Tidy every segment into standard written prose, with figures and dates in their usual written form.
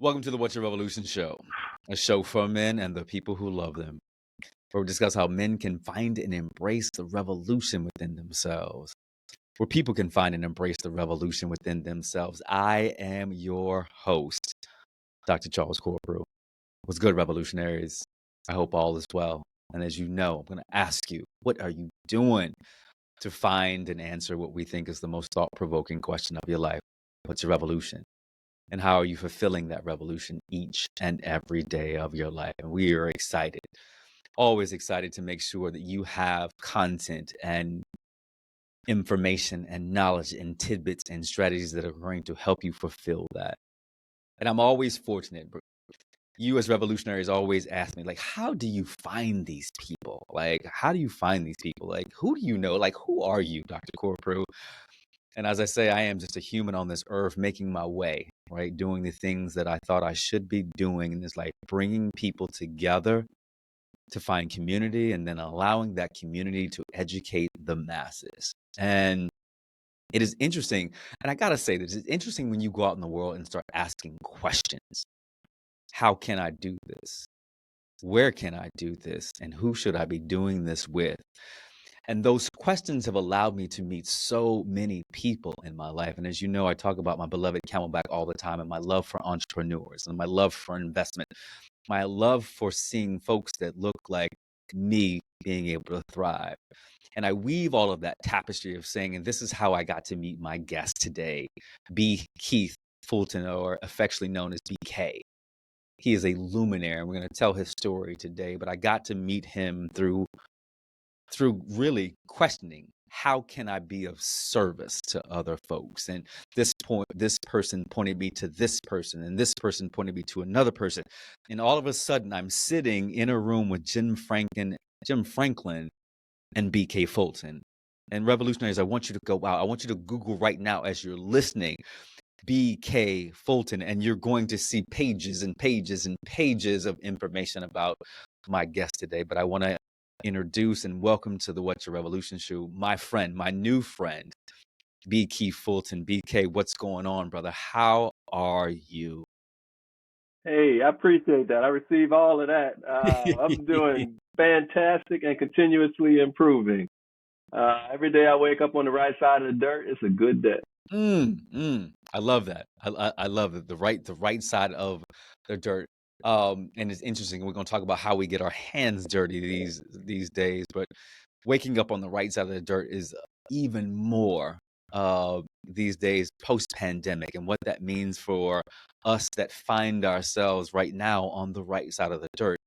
Welcome to the What's Your Revolution show, a show for men and the people who love them, where we discuss how men can find and embrace the revolution within themselves, where people can find and embrace the revolution within themselves. I am your host, Dr. Charles Corprew. What's good, revolutionaries? I hope all is well. And as you know, I'm going to ask you, what are you doing to find and answer what we think is the most thought-provoking question of your life? What's your revolution? And how are you fulfilling that revolution each and every day of your life? And we are excited, always excited to make sure that you have content and information and knowledge and tidbits and strategies that are going to help you fulfill that. And I'm always fortunate. You as revolutionaries always ask me, like, how do you find these people? Like, how do you find these people? Like, who do you know? Like, who are you, Dr. Corprew? And as I say, I am just a human on this earth making my way, right? Doing the things that I thought I should be doing in this life, bringing people together to find community and then allowing that community to educate the masses. And it is interesting. And I got to say this, it's interesting when you go out in the world and start asking questions. How can I do this? Where can I do this? And who should I be doing this with? And those questions have allowed me to meet so many people in my life. And as you know, I talk about my beloved Camelback all the time and my love for entrepreneurs and my love for investment, my love for seeing folks that look like me being able to thrive. And I weave all of that tapestry of saying, and this is how I got to meet my guest today, B. Keith Fulton, or affectionately known as BK. He is a luminary, and we're going to tell his story today. But I got to meet him through really questioning, how can I be of service to other folks? And this person pointed me to this person, and this person pointed me to another person. And all of a sudden, I'm sitting in a room with Jim Franklin and BK Fulton. And revolutionaries, I want you to go out. I want you to Google right now as you're listening, BK Fulton, and you're going to see pages and pages and pages of information about my guest today. But I want to introduce and welcome to the What's Your Revolution show, my friend, my new friend, BK Fulton. BK, what's going on, brother? How are you? Hey, I appreciate that. I receive all of that. I'm doing fantastic and continuously improving. Every day I wake up on the right side of the dirt. It's a good day. I love that. I love it. The right side of the dirt. And it's interesting. We're going to talk about how we get our hands dirty these days, but waking up on the right side of the dirt is even more these days post-pandemic, and what that means for us that find ourselves right now on the right side of the dirt.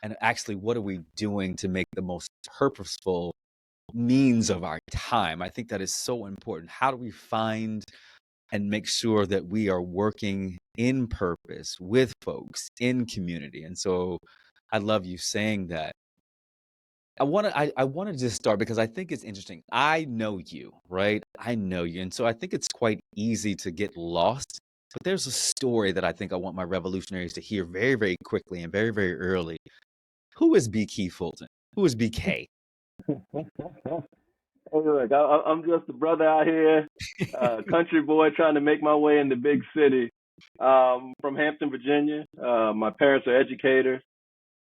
And actually, what are we doing to make the most purposeful means of our time? I think that is so important. How do we find and make sure that we are working in purpose with folks in community? And so I love you saying that. I want to just start because I think it's interesting. I know you, right? I know you. And so I think it's quite easy to get lost. But there's a story that I think I want my revolutionaries to hear very, very quickly and very, very early. Who is BK Fulton? Who is BK? Hey, look, I'm just a brother out here, country boy trying to make my way in the big city. From Hampton, Virginia. My parents are educators.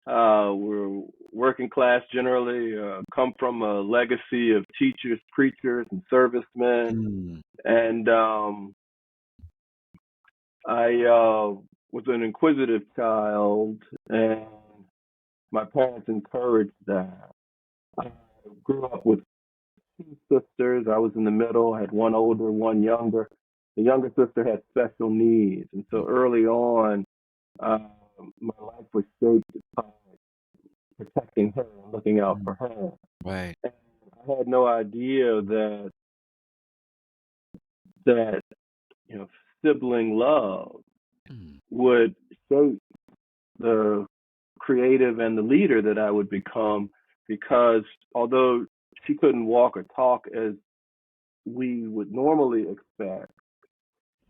We're working class generally, come from a legacy of teachers, preachers, and servicemen. And I was an inquisitive child, and my parents encouraged that. I grew up with two sisters. I was in the middle. I had one older, one younger. The younger sister had special needs. And so early on, my life was shaped by protecting her and looking out for her. Right. And I had no idea that sibling love would shape the creative and the leader that I would become, because although she couldn't walk or talk as we would normally expect,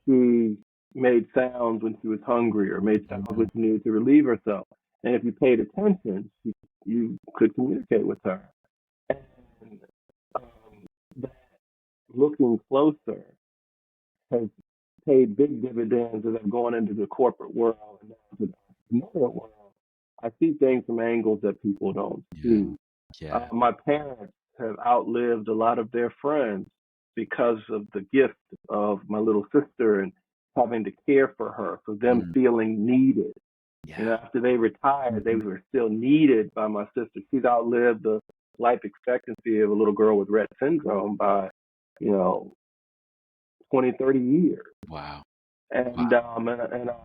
she made sounds when she was hungry or made sounds when she needed to relieve herself. And if you paid attention, you could communicate with her. And that looking closer has paid big dividends as I've gone into the corporate world and now into the entrepreneurial world, I see things from angles that people don't Yeah. see. Yeah. My parents have outlived a lot of their friends because of the gift of my little sister and having to care for her, for them Mm. feeling needed. You know, Yeah. after they retired, they Mhm. were still needed by my sister. She's outlived the life expectancy of a little girl with Rett syndrome by, you know, 20, 30 years. Wow. Wow. And I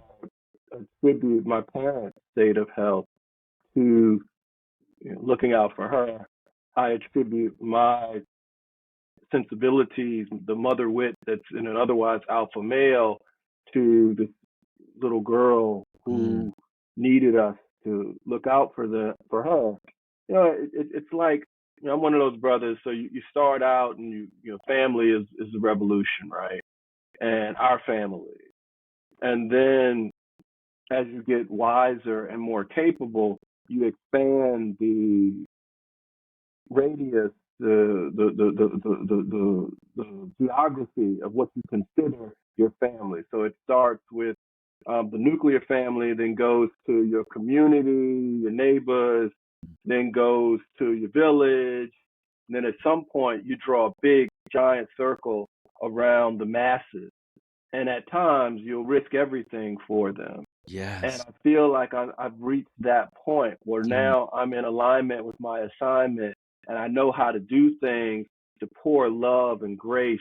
attribute my parents' state of health to, you know, looking out for her. I attribute my sensibilities, the mother wit that's in an otherwise alpha male, to this little girl Mm. who needed us to look out for her. You know, it's like, you know, I'm one of those brothers. So you start out and you know, family is the revolution, right? And our family, and then as you get wiser and more capable, you expand the radius, the geography of what you consider your family. So it starts with the nuclear family, then goes to your community, your neighbors, then goes to your village. And then at some point, you draw a big, giant circle around the masses. And at times, you'll risk everything for them. And Yes. I feel like I've reached that point where Mm. now I'm in alignment with my assignment and I know how to do things to pour love and grace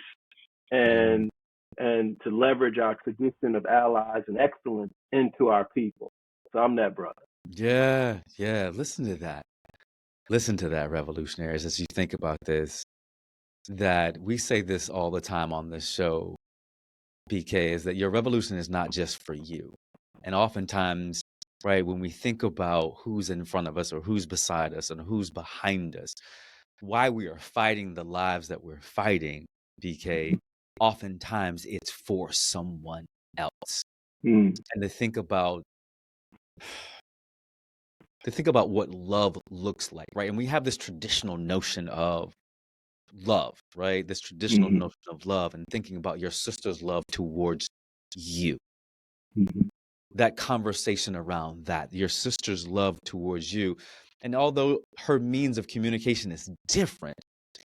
Mm. and to leverage our tradition of allies and excellence into our people. So I'm that brother. Yeah. Yeah. Listen to that. Listen to that, revolutionaries, as you think about this, that we say this all the time on this show, PK, is that your revolution is not just for you. And oftentimes, right, when we think about who's in front of us or who's beside us and who's behind us, why we are fighting the lives that we're fighting, BK, oftentimes it's for someone else. Mm, And to think about what love looks like, right? And we have this traditional notion of love, right? This traditional mm, notion of love and thinking about your sister's love towards you. mm, That conversation around that, your sister's love towards you. And although her means of communication is different,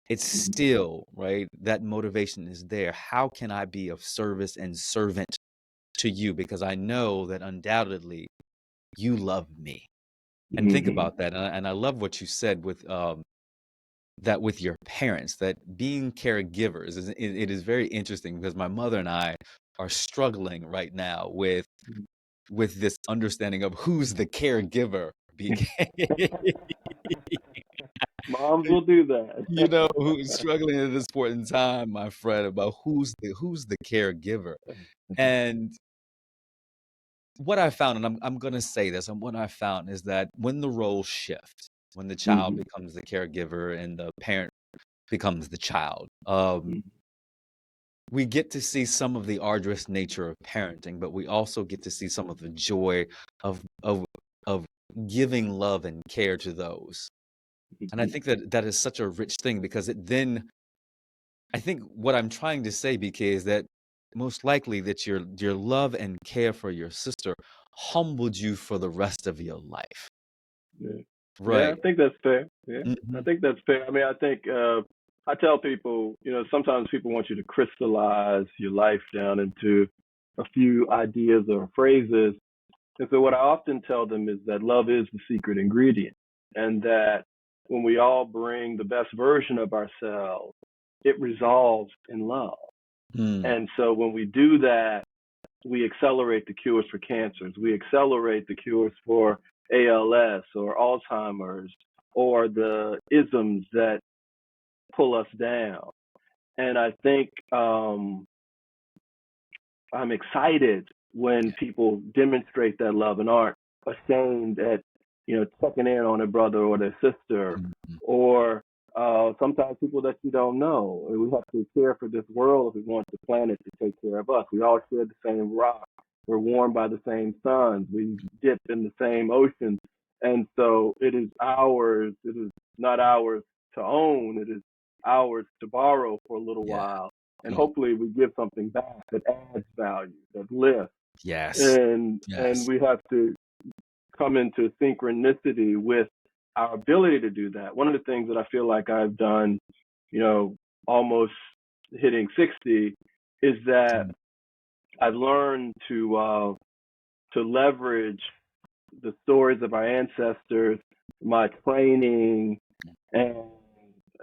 it's mm, still, right? That motivation is there. How can I be of service and servant to you? Because I know that undoubtedly you love me. And think mm, about that. And I love what you said with that with your parents, that being caregivers it is very interesting because my mother and I are struggling right now with this understanding of who's the caregiver, BK. Moms will do that. You know, who's struggling at this point in time, my friend, about who's the caregiver. And what I found, and I'm gonna say this, and what I found is that when the roles shift, when the child Mhm, becomes the caregiver and the parent becomes the child, mhm, we get to see some of the arduous nature of parenting, but we also get to see some of the joy of giving love and care to those. And I mhm. think that that is such a rich thing because it then I think what I'm trying to say, BK, is that most likely that your love and care for your sister humbled you for the rest of your life. Yeah. Yeah, I Right. think that's fair. Yeah, I Mhm. think that's fair. I mean, I think I tell people, you know, sometimes people want you to crystallize your life down into a few ideas or phrases. And so, what I often tell them is that love is the secret ingredient, and that when we all bring the best version of ourselves, it resolves in love. Mm. And so, when we do that, we accelerate the cures for cancers. We accelerate the cures for ALS or Alzheimer's or the isms that pull us down. And I think I'm excited when people demonstrate that love and aren't ashamed at, you know, checking in on their brother or their sister, Mhm. or sometimes people that you don't know. And we have to care for this world if we want the planet to take care of us. We all share the same rock. We're warmed by the same suns. We dip in the same oceans. And so it is ours. It is not ours to own. It is ours to borrow for a little Yeah. while. and hopefully we give something back that adds value, that lifts. Yes. And Yes. we have to come into synchronicity with our ability to do that. One of the things that I feel like I've done, almost hitting 60, is that I've learned to leverage the stories of our ancestors, my training, and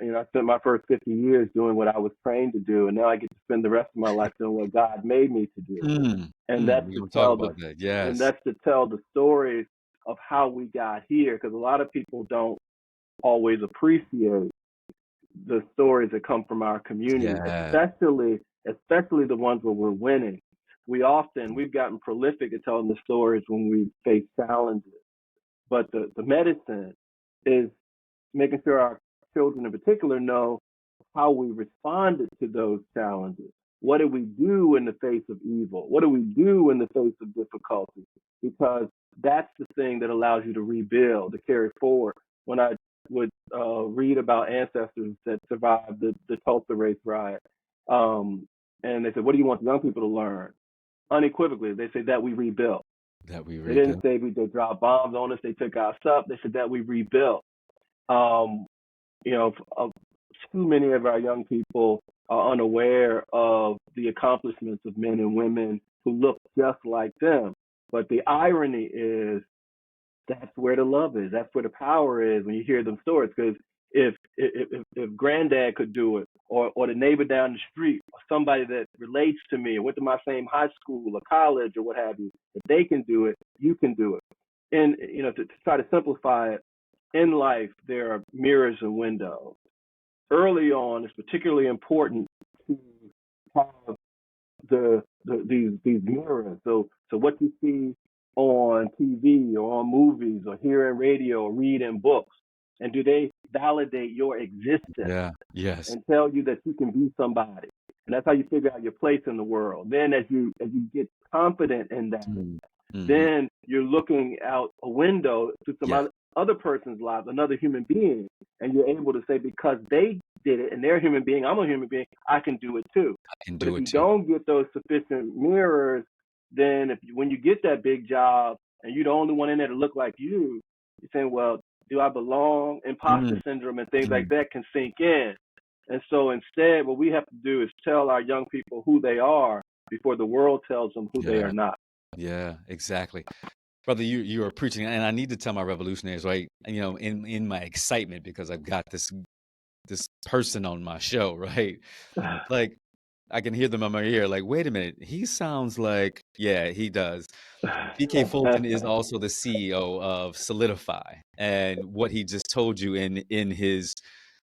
I spent my first 50 years doing what I was trained to do, and now I get to spend the rest of my life doing what God made me to do. And that's We're to gonna talk tell about that. Yes. the stories of how we got here, because a lot of people don't always appreciate the stories that come from our community, Yeah. especially the ones where we're winning. We've gotten prolific at telling the stories when we face challenges, but the medicine is making sure our children in particular know how we responded to those challenges. What do we do in the face of evil? What do we do in the face of difficulty? Because that's the thing that allows you to rebuild, to carry forward. When I would read about ancestors that survived the Tulsa race riot, and they said, what do you want young people to learn? Unequivocally, they say that we rebuilt. That we They didn't rebuilt. say they dropped bombs on us, they took our stuff. They said that we rebuilt. Um, Too many of our young people are unaware of the accomplishments of men and women who look just like them. But the irony is that's where the love is. That's where the power is when you hear them stories. Because if granddad could do it, or the neighbor down the street, or somebody that relates to me, or went to my same high school or college or what have you, if they can do it, you can do it. And to try to simplify it, in life there are mirrors and windows. Early on, it's particularly important to have these mirrors. So what you see on TV or on movies or hear in radio or read in books, and do they validate your existence Yeah. Yes. and tell you that you can be somebody? And that's how you figure out your place in the world. Then as you get confident in that, Mm-hmm. then you're looking out a window to some Yeah. other person's life, another human being, and you're able to say, because they did it and they're a human being, I'm a human being, I can do it too. I can But do if it you too. don't get those sufficient mirrors, then when you get that big job and you're the only one in there to look like you, you're saying, well, do I belong? Imposter Mm, syndrome and things like mm. that can sink in. And so instead, what we have to do is tell our young people who they are before the world tells them who they Yeah. are not. Yeah. Exactly. Brother, you are preaching, and I need to tell my revolutionaries, right? In my excitement because I've got this person on my show, right? Like I can hear them in my ear, like, wait a minute, he sounds like, yeah, he does. BK Fulton is also the CEO of Solidify, and what he just told you in his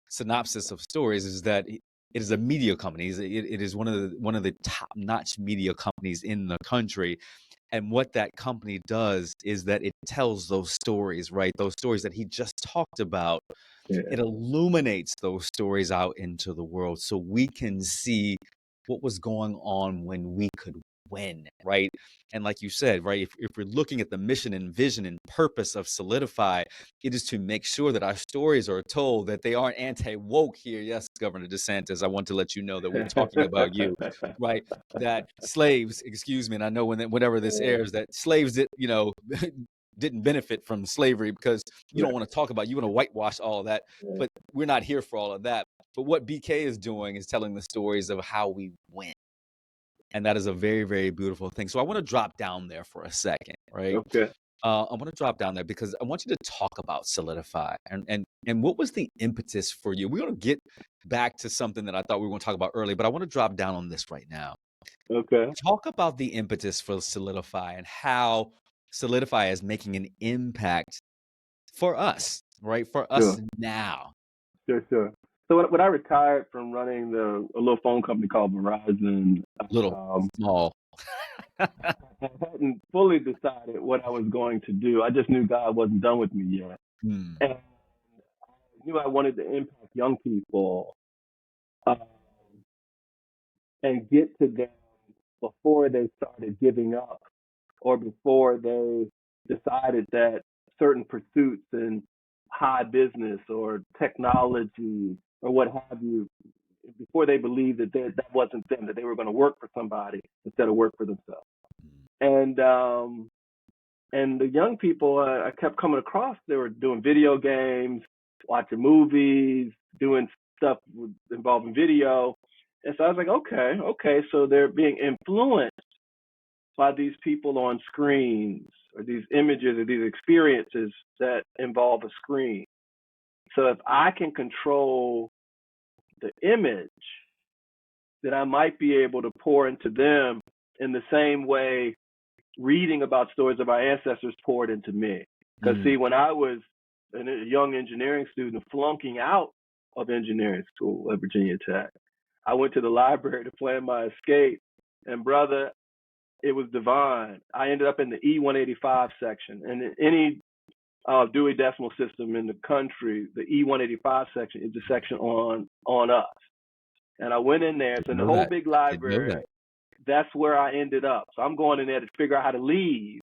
synopsis of stories is that it is a media company. It is one of the top notch media companies in the country. And what that company does is that it tells those stories, right? Those stories that he just talked about. Yeah. It illuminates those stories out into the world so we can see what was going on when we could win, right? And like you said, right, if we're looking at the mission and vision and purpose of Solidify, it is to make sure that our stories are told, that they aren't anti-woke here. Yes, Governor DeSantis, I want to let you know that we're talking about you, right? That slaves, excuse me, and I know whenever this airs, that slaves that, didn't benefit from slavery, because you don't Right. want to talk about, you want to whitewash all of that, Yeah. but we're not here for all of that. But what BK is doing is telling the stories of how we win. And that is a very, very beautiful thing. So I want to drop down there for a second, right? Okay. I want to drop down there because I want you to talk about Solidify and what was the impetus for you. We're going to get back to something that I thought we were going to talk about earlier, but I want to drop down on this right now. Okay. Talk about the impetus for Solidify and how Solidify is making an impact for us, right? For us Sure. now. Sure. So when I retired from running a little phone company called Verizon, Little, um, small. I hadn't fully decided what I was going to do. I just knew God wasn't done with me yet, Hmm. and I knew I wanted to impact young people um, and get to them before they started giving up, or before they decided that certain pursuits in high business or technology or what have you before they believed that that wasn't them, that they were going to work for somebody instead of work for themselves. And the young people I kept coming across, they were doing video games, watching movies, doing stuff involving video. And so I was like, okay, so they're being influenced by these people on screens or these images or these experiences that involve a screen. So if I can control the image, then I might be able to pour into them in the same way reading about stories of our ancestors poured into me. Because see, when I was a young engineering student flunking out of engineering school at Virginia Tech, I went to the library to plan my escape, and brother, it was divine. I ended up in the E185 section, and in any Dewey Decimal System in the country, the E185 section is the section on us. And I went in there. It's in the whole big library. That's where I ended up. So I'm going in there to figure out how to leave.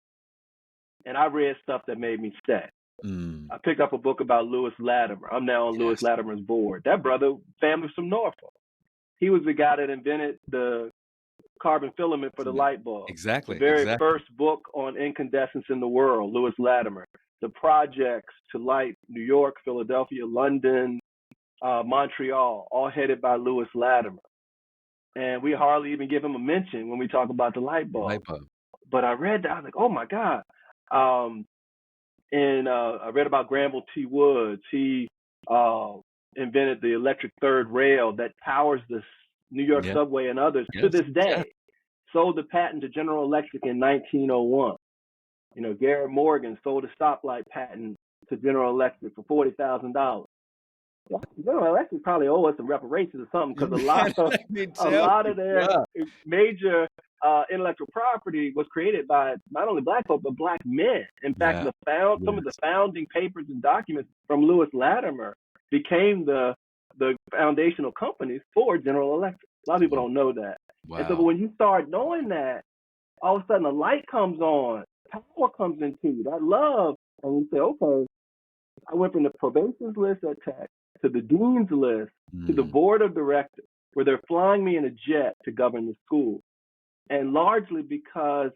And I read stuff that made me stay. I picked up a book about Lewis Latimer. I'm now on Lewis Latimer's board. That brother, family's from Norfolk. He was the guy that invented the carbon filament for the light bulb. Exactly. The very first book on incandescence in the world, Lewis Latimer. The projects to light New York, Philadelphia, London, Montreal, all headed by Lewis Latimer. And we hardly even give him a mention when we talk about the light bulb. But I read that, I was like, oh my God. And I read about Granville T. Woods. He invented the electric third rail that powers the New York subway and others to this day. Sold the patent to General Electric in 1901. You know, Garrett Morgan sold a stoplight patent to General Electric for $40,000. General Electric probably owe us some reparations or something, because a lot of their major intellectual property was created by not only black folk but black men. In fact, some of the founding papers and documents from Lewis Latimer became the foundational companies for General Electric. A lot of people don't know that. And so when you start knowing that, all of a sudden a light comes on, power comes into you, that love, and you say, okay, I went from the probation's list at Tech to the dean's list to the board of directors, where they're flying me in a jet to govern the school. And largely because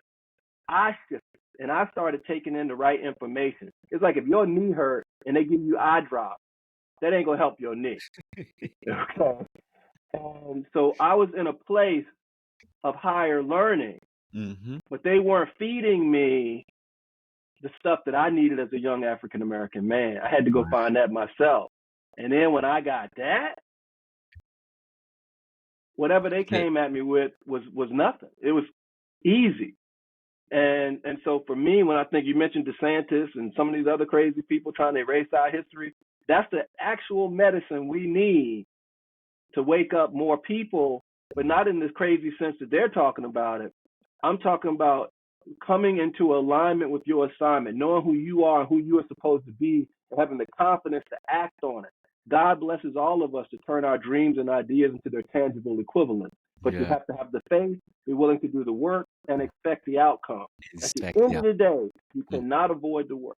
I shifted and I started taking in the right information. It's like if your knee hurt and they give you eye drops, that ain't gonna help your knee. Okay. And so I was in a place of higher learning, but they weren't feeding me the stuff that I needed as a young African American man. I had to go find that myself. And then when I got that, whatever they came at me with was nothing. It was easy. And so for me, when I think you mentioned DeSantis and some of these other crazy people trying to erase our history, that's the actual medicine we need to wake up more people, but not in this crazy sense that they're talking about it. I'm talking about coming into alignment with your assignment, knowing who you are and who you are supposed to be, and having the confidence to act on it. God blesses all of us to turn our dreams and ideas into their tangible equivalents. But you have to have the faith, be willing to do the work, and expect the outcome. At the end of the day, you cannot avoid the work.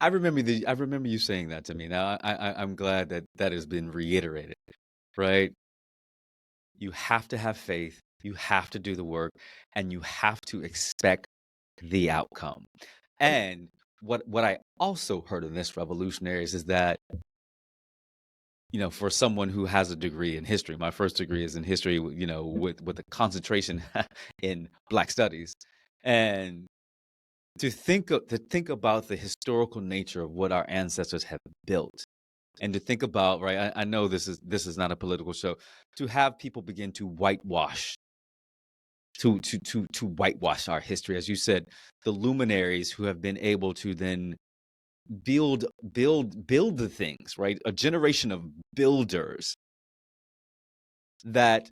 I remember you saying that to me. Now I'm glad that has been reiterated, right? You have to have faith, you have to do the work, and you have to expect the outcome. And what I also heard in this Revolutionaries is that, you know, for someone who has a degree in history, my first degree is in history, you know, with a concentration in Black studies, and to think about the historical nature of what our ancestors have built, and to think about, right, I know this is not a political show, to have people begin to whitewash to whitewash our history, as you said, the luminaries who have been able to then build the things, right? A generation of builders that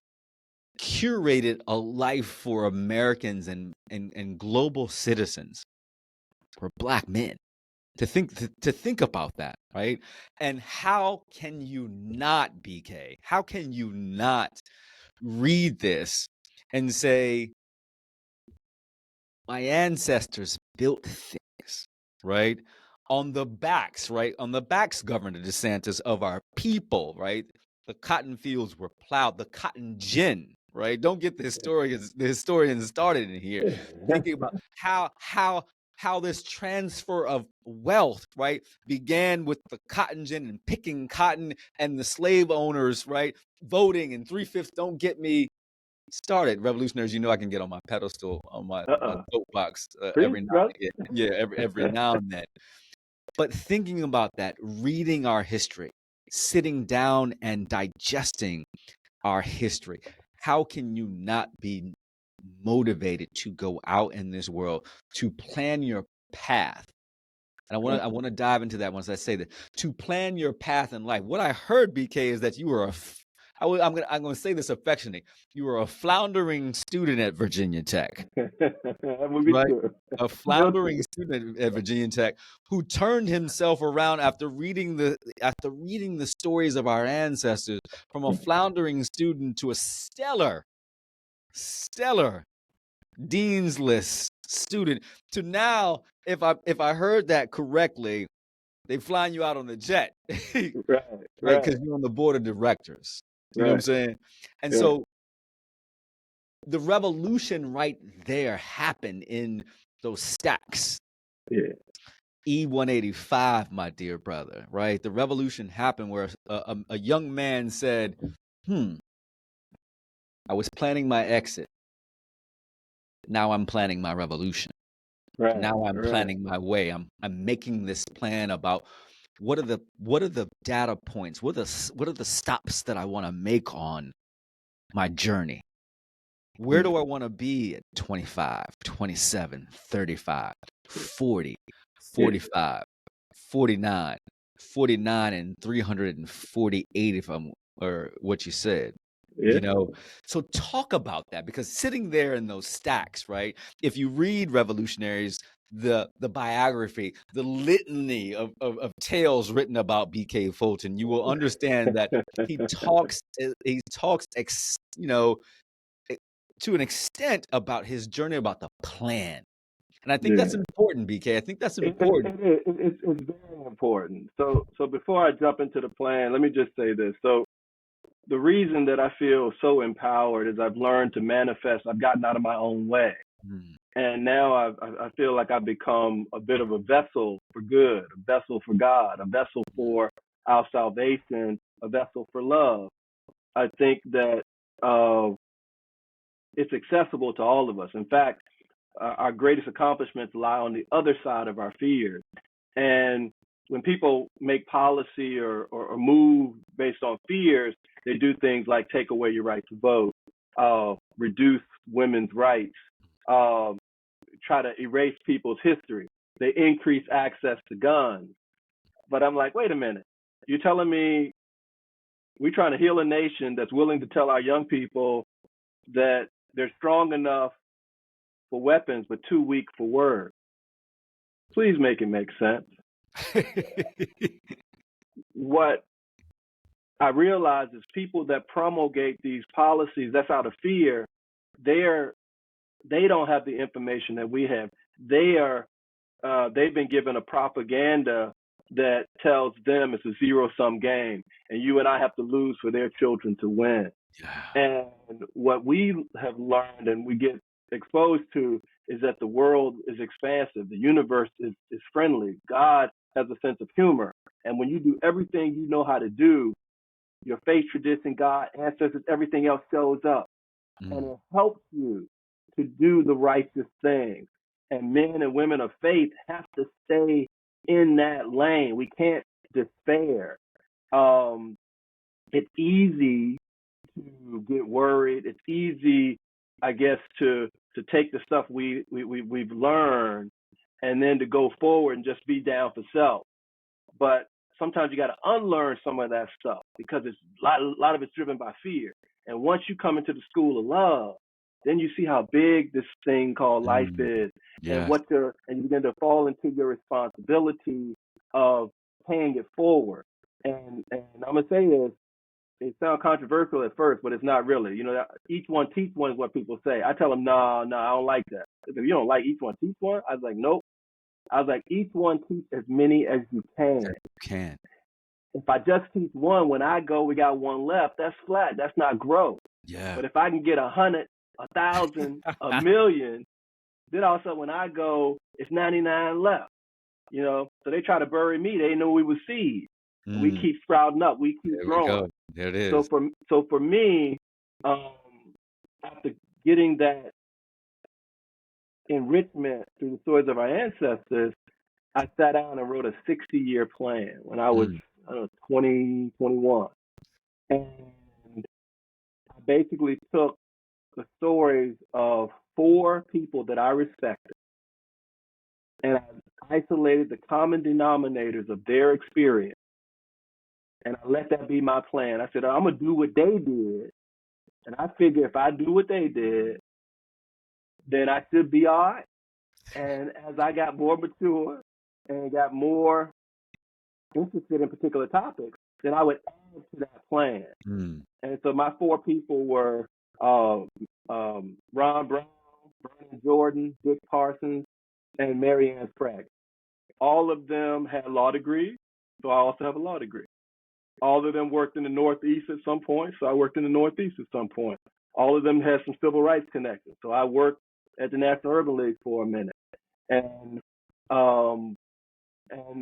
curated a life for Americans and global citizens, for Black men. To think about that, right? And how can you not, BK? How can you not read this and say, my ancestors built things, right? on the backs, right? On the backs, Governor DeSantis, of our people, right? The cotton fields were plowed, the cotton gin, right? Don't get the historians started in here. Thinking about how this transfer of wealth, right, began with the cotton gin and picking cotton and the slave owners, right, voting, and 3/5 don't get me started. Revolutionaries, you know, I can get on my pedestal, on my soapbox Preach, every now brother. and again. Yeah, every now and then. But thinking about that, reading our history, sitting down and digesting our history, how can you not be motivated to go out in this world, to plan your path? And I want to dive into that once I say that. To plan your path in life. What I heard, BK, is that you were I'm gonna say this affectionately. You were a floundering student at Virginia Tech, That would be right? true. A Still floundering true. student at Virginia Tech who turned himself around after reading the stories of our ancestors, from a floundering student to a stellar Dean's List student, to now, if I heard that correctly, they flying you out on the jet, right? Right, Because you're on the board of directors. You know what I'm right. saying? And Yeah, so the revolution right there happened in those stacks. yeah, E185, my dear brother, right? The revolution happened where a young man said, I was planning my exit. Now I'm planning my revolution. right, Now I'm right. planning my way. I'm making this plan about what are the data points? What are the stops that I want to make on my journey? Where do I want to be at 25, 27, 35, 40, Yeah, 45, 49, 49, and 348, if I'm, or what you said, yeah, So talk about that, because sitting there in those stacks, right? If you read Revolutionaries, the biography, the litany of tales written about BK Fulton, you will understand that he talks, to an extent, about his journey, about the plan. And I think that's yeah. important, BK. I think that's It, important. it's very important. So before I jump into the plan, let me just say this. So the reason that I feel so empowered is I've learned to manifest. I've gotten out of my own way, Mm, and now I feel like I've become a bit of a vessel for good, a vessel for God, a vessel for our salvation, a vessel for love. I think that uh, it's accessible to all of us. In fact, our greatest accomplishments lie on the other side of our fears. And when people make policy or move based on fears, they do things like take away your right to vote, reduce women's rights, uh, try to erase people's history. They increase access to guns. But I'm like, wait a minute. You're telling me we're trying to heal a nation that's willing to tell our young people that they're strong enough for weapons but too weak for words? Please make it make sense. What I realize is people that promulgate these policies, that's out of fear, they don't have the information that we have. They've been given a propaganda that tells them it's a zero-sum game, and you and I have to lose for their children to win. yeah. And what we have learned and we get exposed to is that the world is expansive. The universe is friendly. God has a sense of humor. And when you do everything you know how to do, your faith, tradition, God, ancestors, everything else shows up. And Mm, it helps you to do the righteous things. And men and women of faith have to stay in that lane. We can't despair. Um, it's easy to get worried. It's easy, I guess, to take the stuff we've learned and then to go forward and just be down for self. But sometimes you got to unlearn some of that stuff because it's a lot of it's driven by fear. And once you come into the school of love, then you see how big this thing called life mm, is, and yes. and you begin to fall into your responsibility of paying it forward. And I'm gonna say this, it sounds controversial at first, but it's not really. Each one teach one is what people say. I tell them, no, I don't like that. If you don't like each one teach one, I was like, nope. I was like, each one teach as many as you can. That you can. If I just teach one, when I go, we got one left. That's flat. That's not growth. Yeah. But if I can get 100, 1,000, a million, then also when I go, it's 99 left. You know, so they try to bury me. They know we were seed. We keep sprouting up. We keep growing. Go. There it is. So for me, after getting that enrichment through the stories of our ancestors, I sat down and wrote a 60-year plan when I was 20, 21. And I basically took the stories of 4 people that I respected, and I isolated the common denominators of their experience, and I let that be my plan. I said, I'm going to do what they did, and I figure if I do what they did, then I should be all right. And as I got more mature and got more interested in particular topics, then I would add to that plan. And so my 4 people were Ron Brown, Vernon Jordan, Dick Parsons, and Marianne Sprague. All of them had law degrees, so I also have a law degree. All of them worked in the Northeast at some point, so I worked in the Northeast at some point. All of them had some civil rights connections, so I worked at the National Urban League for a minute. And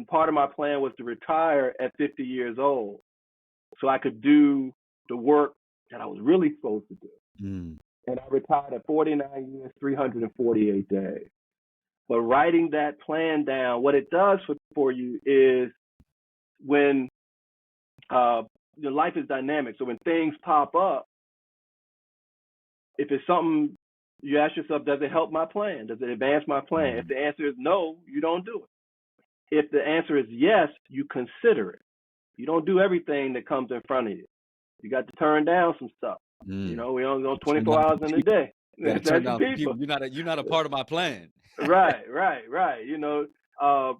part of my plan was to retire at 50 years old so I could do the work that I was really supposed to do. And I retired at 49 years, 348 days. But writing that plan down, what it does for you is when your life is dynamic. So when things pop up, if it's something you ask yourself, does it help my plan? Does it advance my plan? If the answer is no, you don't do it. If the answer is yes, you consider it. You don't do everything that comes in front of you. You got to turn down some stuff. You know, we only go 24 hours in a day. You got to turn down people. You're not a part of my plan. Right. You know,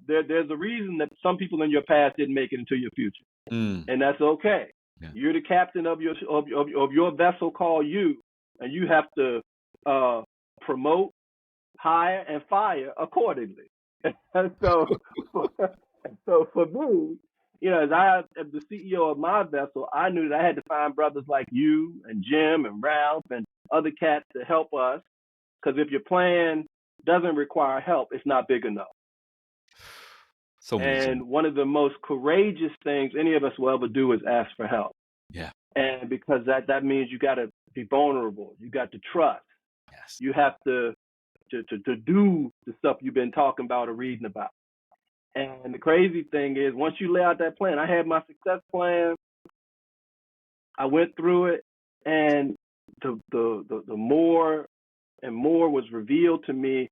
there's a reason that some people in your past didn't make it into your future, and that's okay. Yeah. You're the captain of your vessel called you, and you have to promote, hire, and fire accordingly. And so for me, you know, as the CEO of my vessel, I knew that I had to find brothers like you and Jim and Ralph and other cats to help us. Because if your plan doesn't require help, it's not big enough. And one of the most courageous things any of us will ever do is ask for help. Yeah. And because that means you got to be vulnerable. You got to trust. Yes. You have to do the stuff you've been talking about or reading about. And the crazy thing is, once you lay out that plan, I had my success plan. I went through it, and the more and more was revealed to me,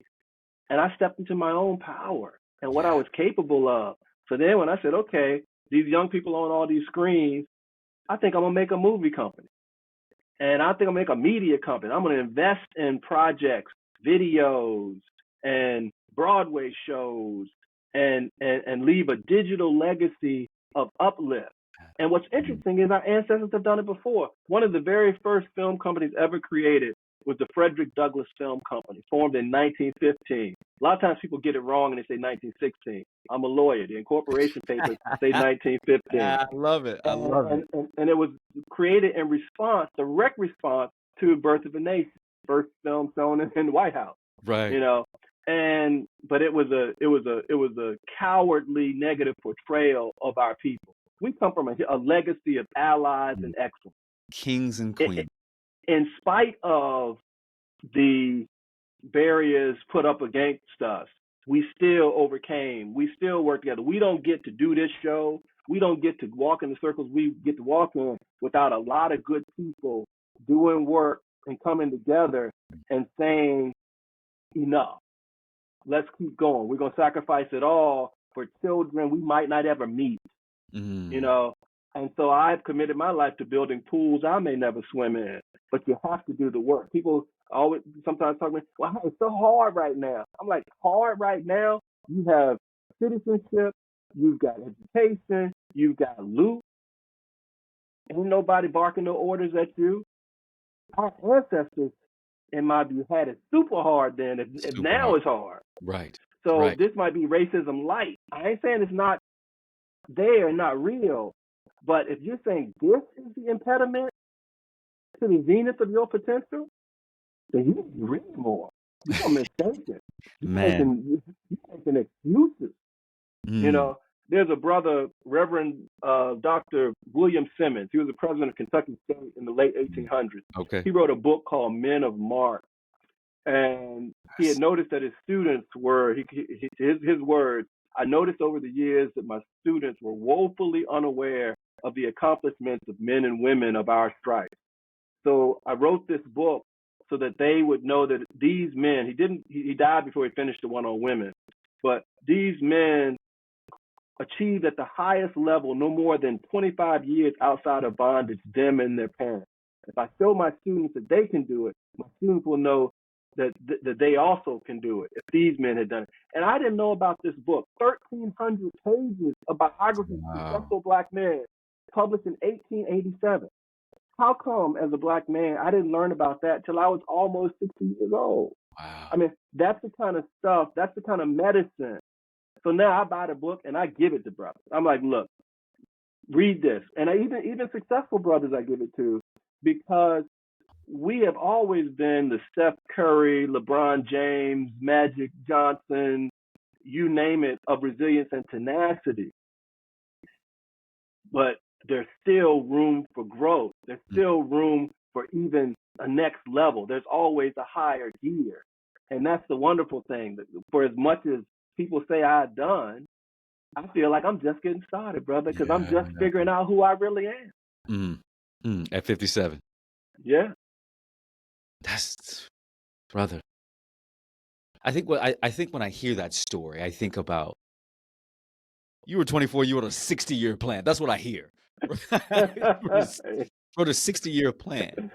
and I stepped into my own power and what I was capable of. So then when I said, okay, these young people on all these screens, I think I'm going to make a movie company. And I think I'll make a media company. I'm going to invest in projects, videos, and Broadway shows, and leave a digital legacy of uplift. And what's interesting is our ancestors have done it before. One of the very first film companies ever created was the Frederick Douglass Film Company, formed in 1915. A lot of times people get it wrong and they say 1916. I'm a lawyer. The incorporation papers say 1915. I love it. I love it. And it was created in response, direct response to the birth of a nation. First film shown in the White House. Right. You know, but it was a cowardly negative portrayal of our people. We come from a legacy of allies and excellence. Kings and queens. In spite of the barriers put up against us, we still overcame. We still work together. We don't get to do this show. We don't get to walk in the circles we get to walk in without a lot of good people doing work and coming together and saying, enough. Let's keep going. We're going to sacrifice it all for children we might not ever meet, you know. And so I've committed my life to building pools I may never swim in, but you have to do the work. People always sometimes talk to me, well, it's so hard right now. I'm like, hard right now? You have citizenship, you've got education, you've got loot. Ain't nobody barking no orders at you. Our ancestors, in my view, had it super hard then. Now it's hard. Right. So Right. this might be racism light. I ain't saying it's not there, not real. But if you're saying this is the impediment to the zenith of your potential, then you need to read more. You're mistaken. Man. You're making excuses. You Mm. know, there's a brother, Reverend Dr. William Simmons. He was the president of Kentucky State in the late 1800s. Okay. He wrote a book called Men of Mark. And he had Yes. noticed that his students were, his words, I noticed over the years that my students were woefully unaware of the accomplishments of men and women of our stripe. So I wrote this book so that they would know that these men, he died before he finished the one on women, but these men achieved at the highest level no more than 25 years outside of bondage, them and their parents. If I show my students that they can do it, my students will know that they also can do it if these men had done it. And I didn't know about this book, 1,300 pages of biographies of Wow. successful black men published in 1887. How come as a black man I didn't learn about that till I was almost 60 years old? Wow. I mean, that's the kind of stuff, that's the kind of medicine. So now I buy the book and I give it to brothers. I'm like, look, read this. And even successful brothers I give it to, because we have always been the Steph Curry, LeBron James, Magic Johnson, you name it, of resilience and tenacity. But there's still room for growth. There's still room for even a next level. There's always a higher gear. And that's the wonderful thing. That for as much as people say I've done, I feel like I'm just getting started, brother, because I'm just Yeah. figuring out who I really am. At 57. Yeah. That's brother. I think when I hear that story, I think about you were 24, you wrote a 60-year plan. That's what I hear. Wrote a 60-year plan.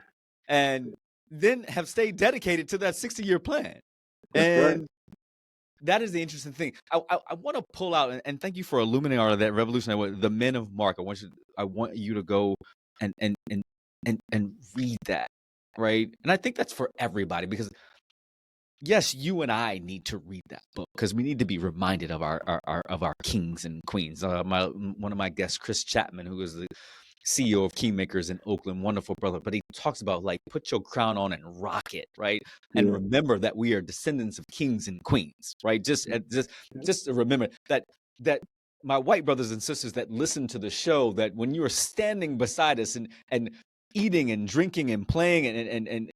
And then have stayed dedicated to that 60-year plan. That's right. And that is the interesting thing. I want to pull out and thank you for illuminating all of that revolutionary, the Men of Mark. I want you to go and read that, right? And I think that's for everybody because yes, you and I need to read that book because we need to be reminded of our kings and queens. One of my guests, Chris Chapman, who is the CEO of Keymakers in Oakland, wonderful brother. But he talks about like put your crown on and rock it, right? And Yeah. remember that we are descendants of kings and queens, right? Just to remember that my white brothers and sisters that listen to the show, that when you are standing beside us and eating and drinking and playing and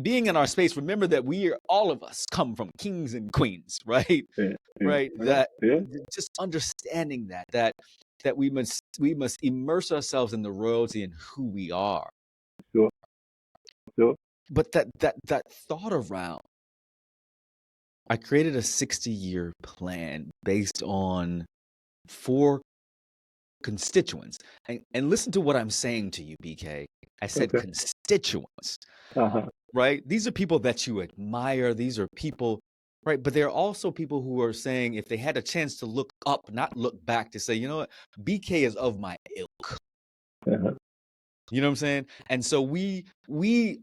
being in our space, remember that all of us come from kings and queens, right? Yeah. Right. Yeah. That Yeah. just understanding that we must immerse ourselves in the royalty and who we are. Sure. Sure. But that thought around, I created a 60-year plan based on 4 constituents. And listen to what I'm saying to you, BK. I said Okay. constituents. Uh-huh. Right? These are people that you admire. These are people, right? But there are also people who are saying if they had a chance to look up, not look back, to say, you know what, BK is of my ilk. Uh-huh. You know what I'm saying? And so we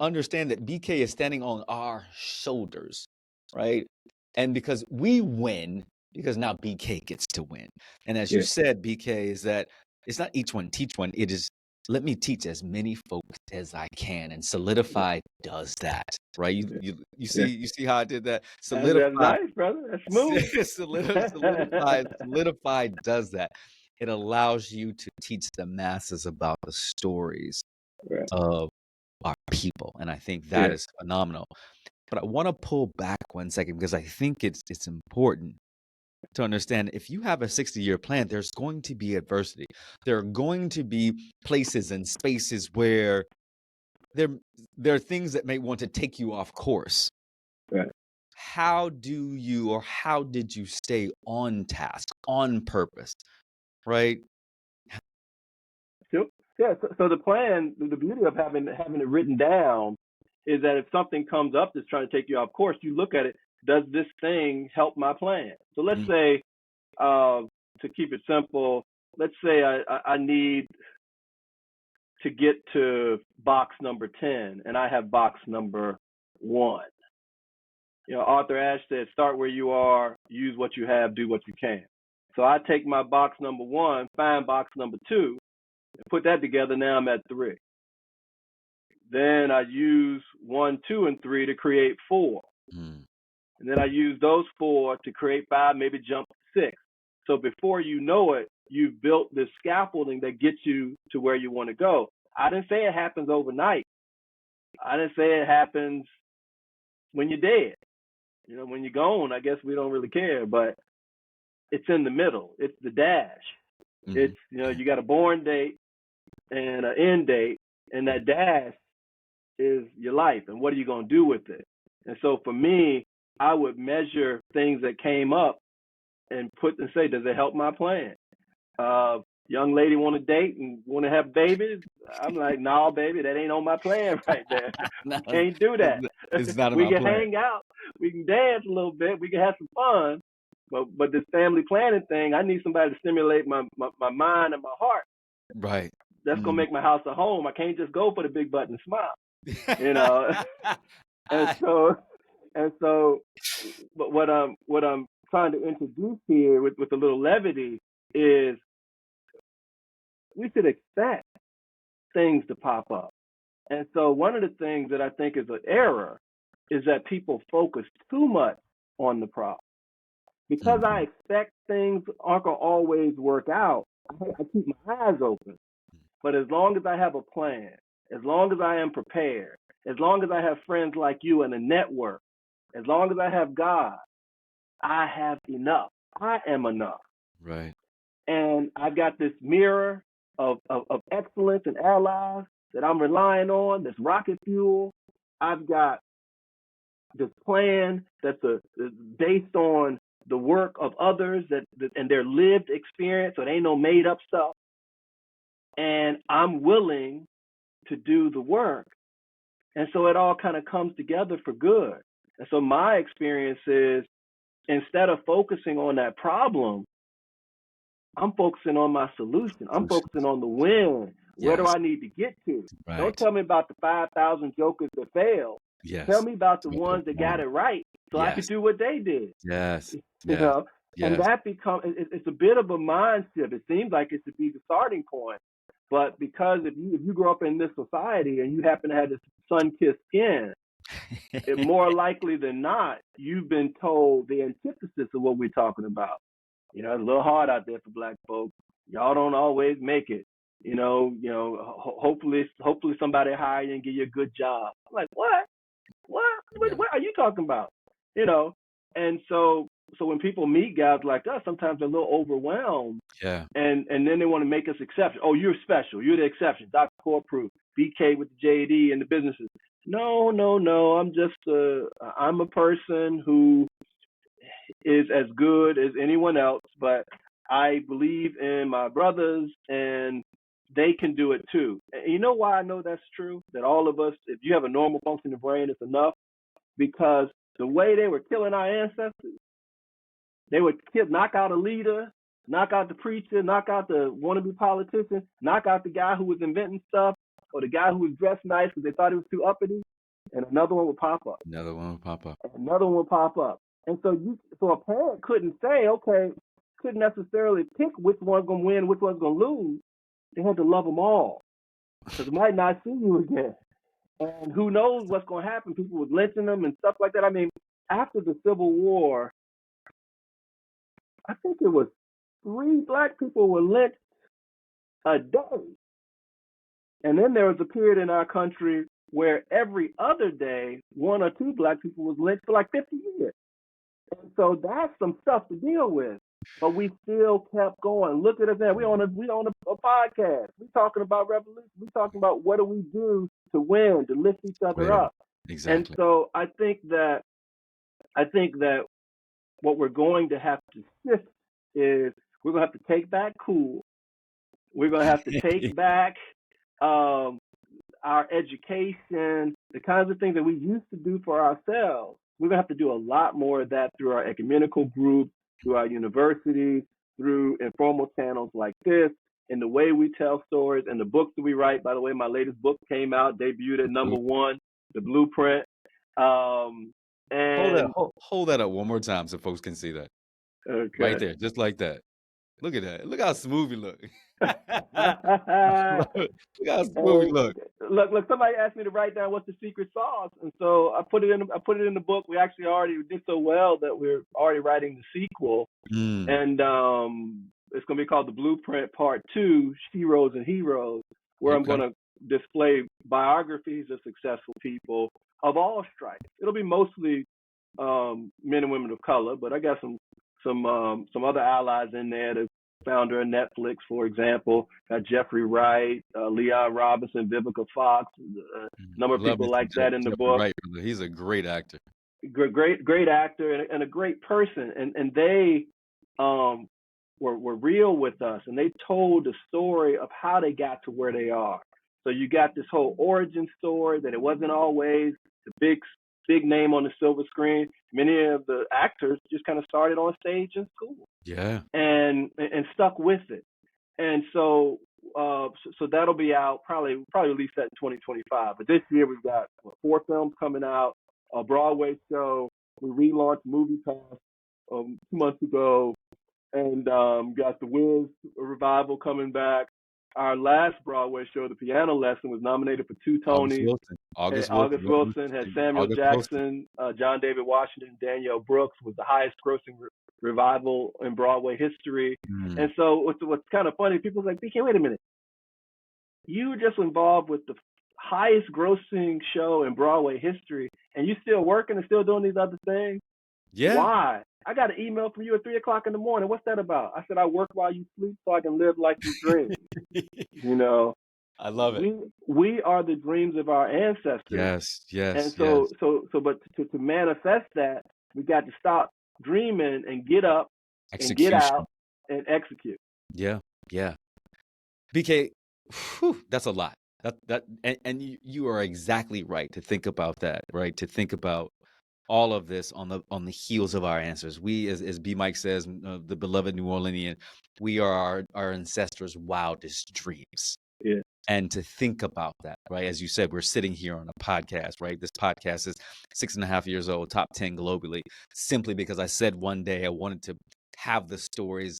understand that BK is standing on our shoulders, right? And because we win, because now BK gets to win. And as you Yeah. said, BK, is that it's not each one teach one. It is let me teach as many folks as I can. And Solidify does that, right? You Yeah. see how I did that? That's Solidify nice, brother. That's smooth. Solidify does that. It allows you to teach the masses about the stories Right. of our people. And I think that Yeah. is phenomenal. But I want to pull back 1 second because I think it's important to understand if you have a 60-year plan, there's going to be adversity. There are going to be places and spaces where there are things that may want to take you off course. Right. How did you stay on task, on purpose, right? Sure. Yeah. So the plan, the beauty of having it written down is that if something comes up that's trying to take you off course, you look at it. Does this thing help my plan? So let's say, to keep it simple, let's say I need to get to box number 10 and I have box number 1. Arthur Ashe said, start where you are, use what you have, do what you can. So I take my box number 1, find box number 2, and put that together. Now I'm at 3. Then I use 1, 2, and 3 to create 4. And then I use those 4 to create 5, maybe jump to 6. So before you know it, you've built this scaffolding that gets you to where you want to go. I didn't say it happens overnight. I didn't say it happens when you're dead. When you're gone, I guess we don't really care, but it's in the middle. It's the dash. It's, you got a born date and an end date, and that dash is your life, and what are you going to do with it? And so for me, I would measure things that came up and say, does it help my plan? Young lady want to date and want to have babies. I'm like, no, baby, that ain't on my plan right there. No, can't do that. It's not on we my can plan. hang out. We can dance a little bit. We can have some fun. But this family planning thing, I need somebody to stimulate my mind and my heart. Right. That's going to make my house a home. I can't just go for the big butt and smile, And so, but what I'm trying to introduce here with a little levity is we should expect things to pop up. And so one of the things that I think is an error is that people focus too much on the problem. Because I expect things aren't going to always work out, I keep my eyes open. But as long as I have a plan, as long as I am prepared, as long as I have friends like you and a network, as long as I have God, I have enough. I am enough. Right. And I've got this mirror of excellence and allies that I'm relying on, this rocket fuel. I've got this plan that's based on the work of others and their lived experience, so it ain't no made up stuff. And I'm willing to do the work. And so it all kind of comes together for good. And so my experience is, instead of focusing on that problem, I'm focusing on my solution. I'm focusing on the win. Where do I need to get to? Right. Don't tell me about the 5,000 jokers that failed. Yes. Tell me about the ones that got it right, so I could do what they did. Yes. And that becomes, it's a bit of a mind shift. It seems like it should be the starting point. But because if you grow up in this society and you happen to have this sun-kissed skin, it more likely than not, you've been told the antithesis of what we're talking about. It's a little hard out there for Black folks. Y'all don't always make it. Hopefully somebody hire you and give you a good job. I'm like, what? What are you talking about? And so when people meet guys like us, sometimes they're a little overwhelmed. Yeah. And then they want to make us exception. Oh, you're special. You're the exception. Dr. Core Proof, BK with the JD and the businesses. No. I'm a person who is as good as anyone else, but I believe in my brothers and they can do it too. And you know why I know that's true? That all of us, if you have a normal functioning brain, it's enough. Because the way they were killing our ancestors, they would knock out a leader, knock out the preacher, knock out the wannabe politician, knock out the guy who was inventing stuff, or the guy who was dressed nice because they thought he was too uppity, and another one would pop up. Another one would pop up. And so a parent couldn't say, couldn't necessarily pick which one's going to win, which one's going to lose. They had to love them all, because they might not see you again. And who knows what's going to happen. People were lynching them and stuff like that. I mean, after the Civil War, I think it was 3 Black people were lynched a day. And then there was a period in our country where every other day, 1 or 2 Black people was lynched for like 50 years. And so that's some stuff to deal with. But we still kept going. Look at us now. We on a podcast. We talking about revolution. We talking about what do we do to win, to lift each other up. Exactly. And so I think that what we're going to have to shift is we're going to have to take back cool. We're going to have to take back our education, the kinds of things that we used to do for ourselves. We're going to have to do a lot more of that through our ecumenical groups, through our universities, through informal channels like this, in the way we tell stories, and the books that we write. By the way, my latest book came out, debuted at #1, The Blueprint. And Hold that up one more time so folks can see that. Right okay. there, just like that. Look at that. Look how smooth you look. Look how smooth you And look. look, somebody asked me to write down what's the secret sauce, and so I put it in the book. We actually already did so well that we're already writing the sequel, Mm, and it's going to be called The Blueprint Part 2, Sheroes and Heroes, where I'm okay. going to display biographies of successful people of all stripes. It'll be mostly men and women of color, but I got some other allies in there. The founder of Netflix, for example, got Jeffrey Wright, Leon Robinson, Vivica Fox, a number of Love me people some like that in the Jeffrey book. Wright, brother. He's a great actor. Great actor and a great person, and they were real with us, and they told the story of how they got to where they are. So you got this whole origin story that it wasn't always the big name on the silver screen. Many of the actors just kind of started on stage in school Yeah. and stuck with it. And so that'll be out probably release that in 2025. But this year we've got 4 films coming out, a Broadway show. We relaunched Movie Pass 2 months ago, and got the Wiz revival coming back. Our last Broadway show, The Piano Lesson, was nominated for 2 August Tonys. Wilson. August Wilson. August Wilson had Samuel August Wilson. Jackson, John David Washington, Danielle Brooks, was the highest grossing revival in Broadway history. Mm. And so what's kind of funny, people's like, BK, wait a minute. You were just involved with the highest grossing show in Broadway history, and you still working and still doing these other things? Yeah. Why? I got an email from you at 3:00 in the morning. What's that about? I said, I work while you sleep so I can live like you dream. You know, I love it. we are the dreams of our ancestors. Yes, And yes, yes. but to manifest that, we got to stop dreaming and get up and get Execution. out and execute. Yeah, yeah. BK, whew, that's a lot. And you are exactly right to think about that, right? To think about all of this on the heels of our answers. We, as B Mike says, the beloved New Orleanian, we are our ancestors' wildest dreams. Yeah. And to think about that, right? As you said, we're sitting here on a podcast, right? This podcast is 6.5 years old, top 10 globally, simply because I said one day I wanted to have the stories.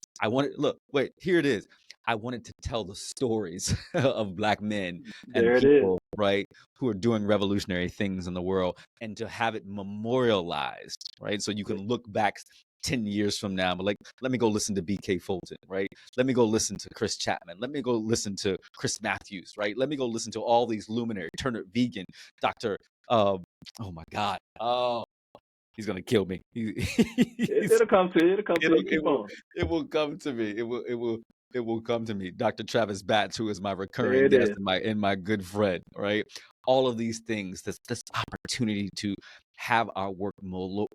Here it is. I wanted to tell the stories of Black men and There it is. people, right, who are doing revolutionary things in the world, and to have it memorialized, right? So you can look back 10 years from now, but like, let me go listen to BK Fulton, right? Let me go listen to Chris Chapman. Let me go listen to Chris Matthews, right? Let me go listen to all these luminaries, Turner Vegan, Dr. Oh my God. Oh, he's going to kill me. It'll come to you. It'll come to you. Keep on. It will come to me. It will come to me. Dr. Travis Batts, who is my There recurring it guest is. and my good friend, right? All of these things, this opportunity to have our work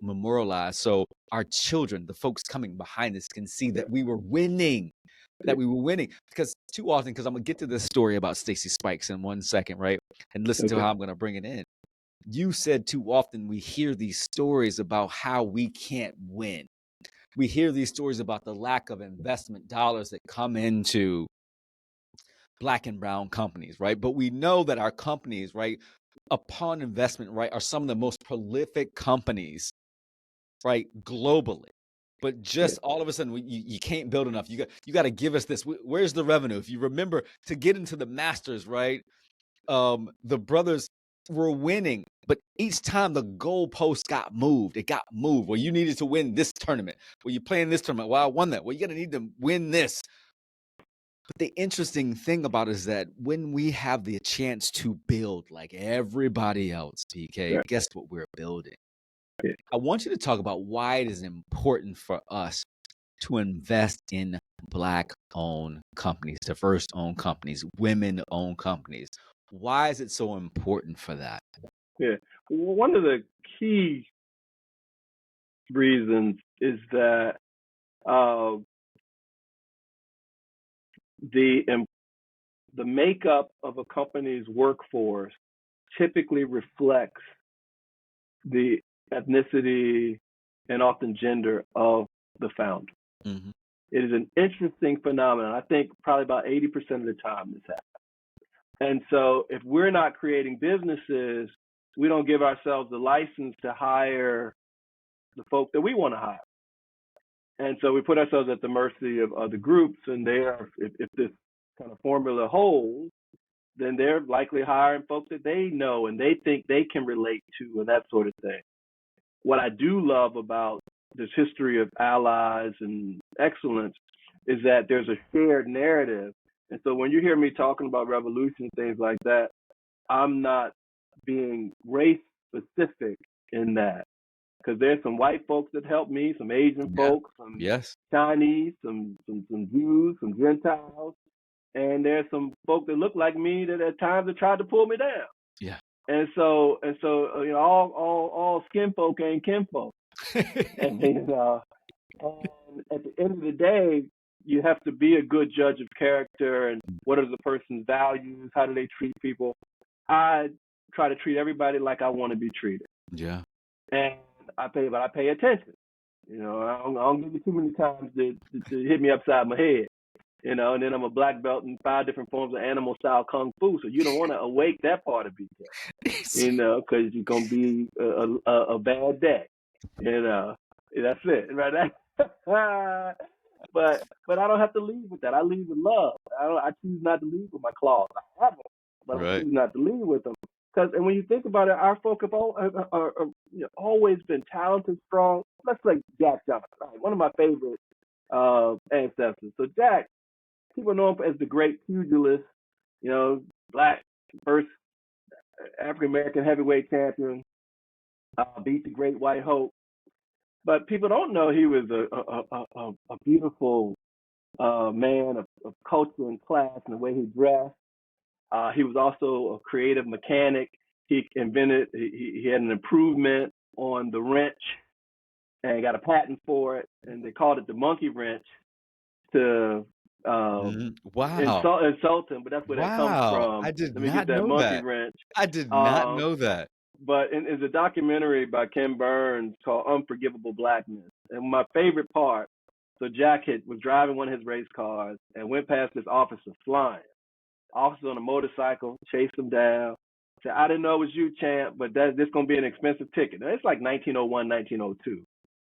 memorialized, so our children, the folks coming behind us, can see that we were winning. That we were winning. Because too often, because I'm gonna get to this story about Stacey Spikes in 1 second, right? And listen to how I'm gonna bring it in. You said too often we hear these stories about how we can't win. We hear these stories about the lack of investment dollars that come into Black and brown companies, right? But we know that our companies, right, upon investment, right, are some of the most prolific companies, right, globally. But just all of a sudden, you can't build enough. You got to give us this. Where's the revenue? If you remember, to get into the Masters, right, the brothers were winning, but each time the goalpost got moved, it got moved. Well, you needed to win this tournament. Well, you're playing this tournament. Well, I won that. Well, you're gonna need to win this. But the interesting thing about it is that when we have the chance to build like everybody else, BK, guess what we're building? I want you to talk about why it is important for us to invest in Black-owned companies, diverse-owned companies, women-owned companies. Why is it so important for that? Yeah. One of the key reasons is that the makeup of a company's workforce typically reflects the ethnicity and often gender of the founder. Mm-hmm. It is an interesting phenomenon. I think probably about 80% of the time this happens. And so if we're not creating businesses we don't give ourselves the license to hire the folk that we want to hire. And so we put ourselves at the mercy of other groups, and if this kind of formula holds, then they're likely hiring folks that they know and they think they can relate to and that sort of thing. What I do love about this history of allies and excellence is that there's a shared narrative. And so when you hear me talking about revolution and things like that, I'm not being race specific in that, because there's some white folks that help me, some Asian folks, some Chinese, some Jews, some Gentiles, and there's some folks that look like me that at times have tried to pull me down. Yeah. And so you know, all skin folk ain't kinfolk. and at the end of the day, you have to be a good judge of character and what are the person's values, how do they treat people. I try to treat everybody like I want to be treated. Yeah. And I pay attention. You know, I don't give you too many times to hit me upside my head. You know, and then I'm a black belt in 5 different forms of animal style kung fu. So you don't want to awake that part of BK, you know, because you're gonna be a bad day. You know, that's it, right? But I don't have to lead with that. I lead with love. I choose not to lead with my claws. I have them, but I choose not to lead with them. And when you think about it, our folk have always been talented, strong. Let's say Jack Johnson, right? One of my favorite ancestors. So Jack, people know him as the great pugilist, you know, black first African American heavyweight champion, beat the Great White Hope. But people don't know he was a beautiful man of culture and class and the way he dressed. He was also a creative mechanic. He invented, he had an improvement on the wrench and got a patent for it, and they called it the monkey wrench to insult him, but that's where that comes from. I did Let me not get that know monkey that. wrench. I did not know that. But there's a documentary by Ken Burns called Unforgivable Blackness. And my favorite part, so Jack was driving one of his race cars and went past this officer flying. Officer on a motorcycle, chased him down. Said, I didn't know it was you, champ, but this going to be an expensive ticket. Now, it's like 1901, 1902.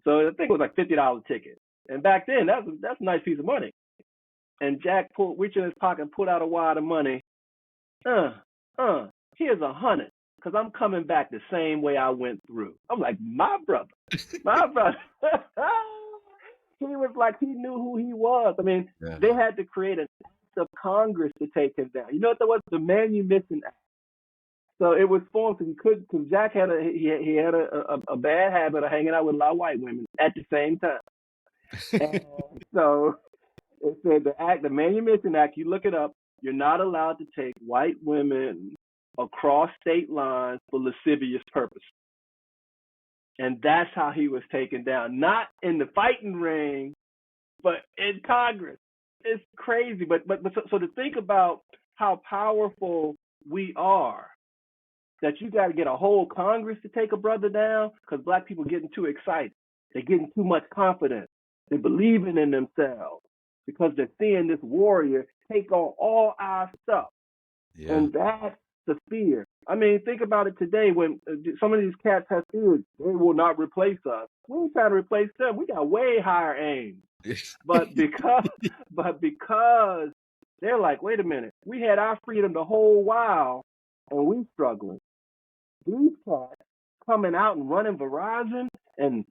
So I think it was like $50 ticket. And back then, that's a nice piece of money. And Jack reached in his pocket and pulled out a wad of money. Here's $100, because I'm coming back the same way I went through. I'm like, my brother. He was like, he knew who he was. I mean, they had to create an act of Congress to take him down. You know what that was? The Manumission Act. So it was formed because Jack had a bad habit of hanging out with a lot of white women at the same time. And so it said the Manumission Act, you look it up, you're not allowed to take white women across state lines for lascivious purposes. And that's how he was taken down. Not in the fighting ring, but in Congress. It's crazy. But so to think about how powerful we are, that you got to get a whole Congress to take a brother down, because black people getting too excited. They're getting too much confidence. They're believing in themselves because they're seeing this warrior take on all our stuff. Yeah. And that's the fear. I mean, think about it today when some of these cats have fears. They will not replace us. We ain't trying to replace them. We got way higher aims. But because they're like, wait a minute, we had our freedom the whole while and we struggling. These cats coming out and running Verizon and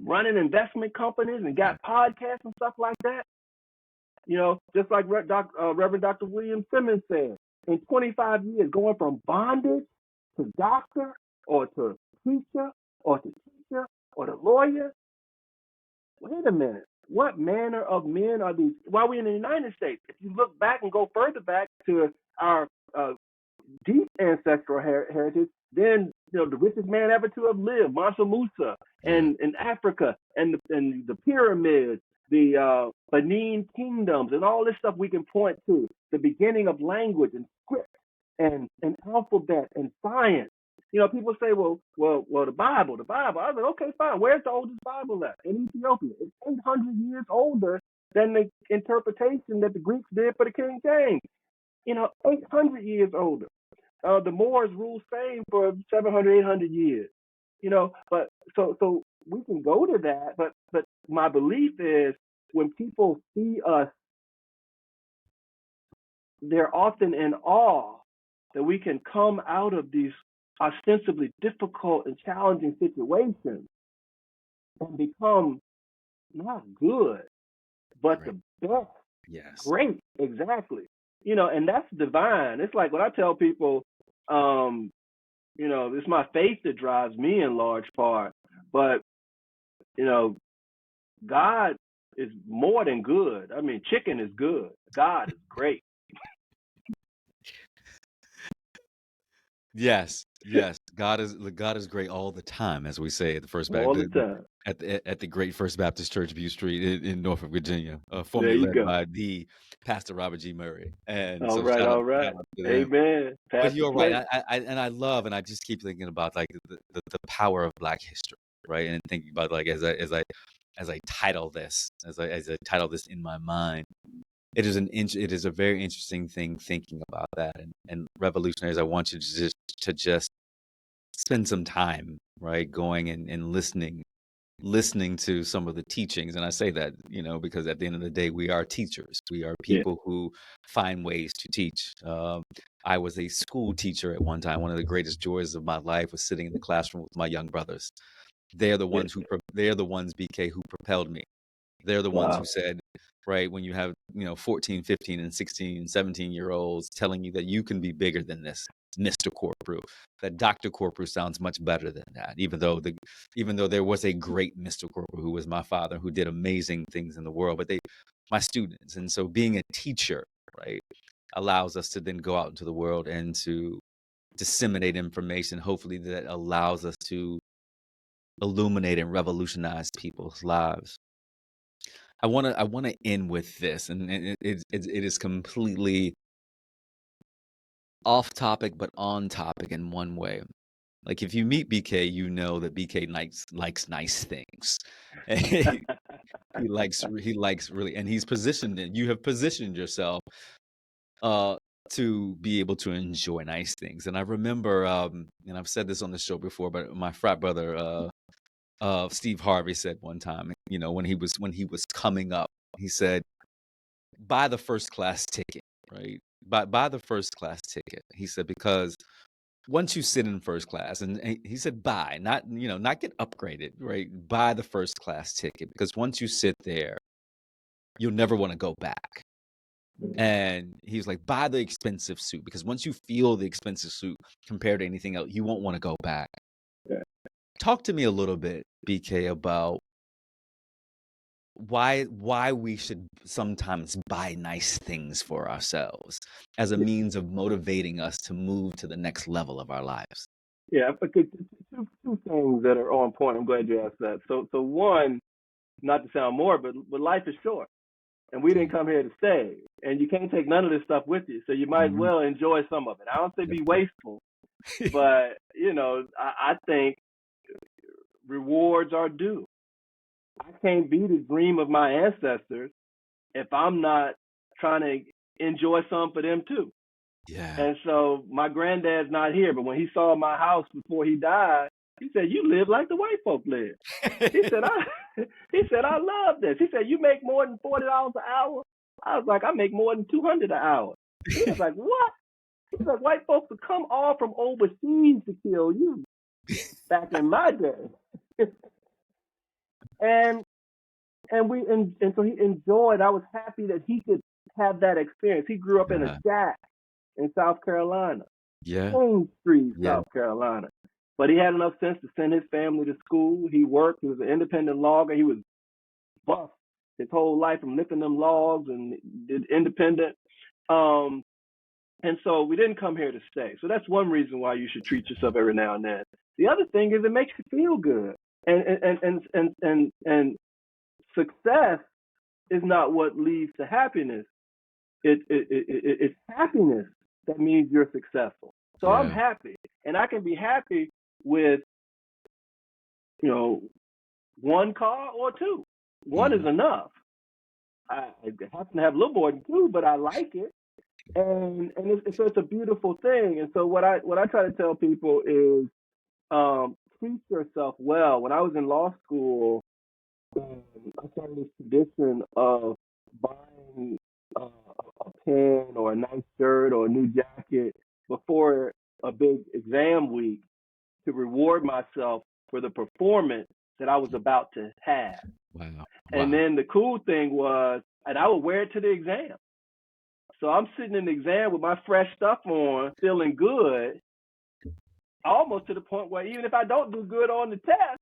running investment companies and got podcasts and stuff like that. You know, just like Reverend Dr. William Simmons said, in 25 years, going from bondage to doctor or to preacher or to teacher or to lawyer. Wait a minute. What manner of men are these? While we're in the United States, if you look back and go further back to our deep ancestral heritage, then the richest man ever to have lived, Mansa Musa, and in Africa, and the pyramids, the Benin kingdoms, and all this stuff we can point to, the beginning of language and script and alphabet and science. People say, well, the Bible. I was like, okay, fine. Where's the oldest Bible at? In Ethiopia. It's 800 years older than the interpretation that the Greeks did for the King James. 800 years older. The Moors ruled Spain for 700, 800 years. But so we can go to that. But my belief is when people see us, they're often in awe that we can come out of these ostensibly difficult and challenging situations and become not good, but Right. the best. Yes. Great, exactly. And that's divine. It's like when I tell people, it's my faith that drives me in large part, but God is more than good. I mean, chicken is good. God is great. Yes. God is great all the time, as we say at the First All the Baptist time. at the great First Baptist Church, View Street in Norfolk, Virginia, There formerly you led go. by the Pastor Robert G. Murray. And All so right, all right. shout out to them. Amen. But Pastor you're Plate. right. I love, and I just keep thinking about like the power of Black history, right? And thinking about like as I title this, as I title this in my mind, it is a very interesting thing thinking about that. And revolutionaries, I want you to just spend some time, right, going and listening to some of the teachings. And I say that, because at the end of the day, we are teachers. We are Yeah. people who find ways to teach. I was a school teacher at one time. One of the greatest joys of my life was sitting in the classroom with my young brothers. They're the Yeah. ones, BK, who propelled me. They're the ones who Wow. said, right, when you have, 14, 15, and 16, 17-year-olds telling you that you can be bigger than this, Mr. Corprew, that Dr. Corprew sounds much better than that, even though there was a great Mr. Corprew who was my father, who did amazing things in the world, but my students. And so being a teacher, right, allows us to then go out into the world and to disseminate information, hopefully that allows us to illuminate and revolutionize people's lives. I want to end with this, and it is completely off topic, but on topic in one way. Like if you meet BK, you know that BK likes nice things. He likes really, and he's positioned it. You have positioned yourself to be able to enjoy nice things. And I remember, and I've said this on the show before, but my frat brother, Steve Harvey, said one time, when he was coming up, he said, buy the first class ticket, right? Buy the first class ticket. He said, because once you sit in first class, and he said, buy, not get upgraded, right? Buy the first class ticket, because once you sit there, you'll never want to go back. And he was like, buy the expensive suit, because once you feel the expensive suit compared to anything else, you won't want to go back. Yeah. Talk to me a little bit, BK, about why we should sometimes buy nice things for ourselves as a means of motivating us to move to the next level of our lives. Yeah, okay, two things that are on point. I'm glad you asked that. So one, not to sound more, but life is short, and we didn't come here to stay, and you can't take none of this stuff with you. So you might as Mhm. well enjoy some of it. I don't say Yes, be sir. wasteful, but I think rewards are due. I can't be the dream of my ancestors if I'm not trying to enjoy some for them too. Yeah. And so my granddad's not here, but when he saw my house before he died, he said, "You live like the white folk live." He said, I love this." He said, "You make more than $40 an hour?" I was like, "I make more than 200 an hour." He was like, "What?" He said, "White folks would come all from overseas to kill you back in my day." and so he enjoyed. I was happy that he could have that experience. He grew up in a Yeah. shack in South Carolina, Yeah. Queen Street, Yeah. South Carolina. But he had enough sense to send his family to school. He worked. He was an independent logger. He was buff his whole life from lifting them logs and did independent. And so we didn't come here to stay. So that's one reason why you should treat yourself every now and then. The other thing is it makes you feel good. And success is not what leads to happiness. It's happiness that means you're successful. So I'm Yeah. happy, and I can be happy with one car or two. One is Mhm. enough. I happen to have a little more than two, but I like it. So it's a beautiful thing. And so what I try to tell people is treat yourself well. When I was in law school, I started this tradition of buying a pen or a nice shirt or a new jacket before a big exam week to reward myself for the performance that I was about to have. Wow. And Wow. then the cool thing was, and I would wear it to the exam. So I'm sitting in the exam with my fresh stuff on, feeling good, almost to the point where even if I don't do good on the test,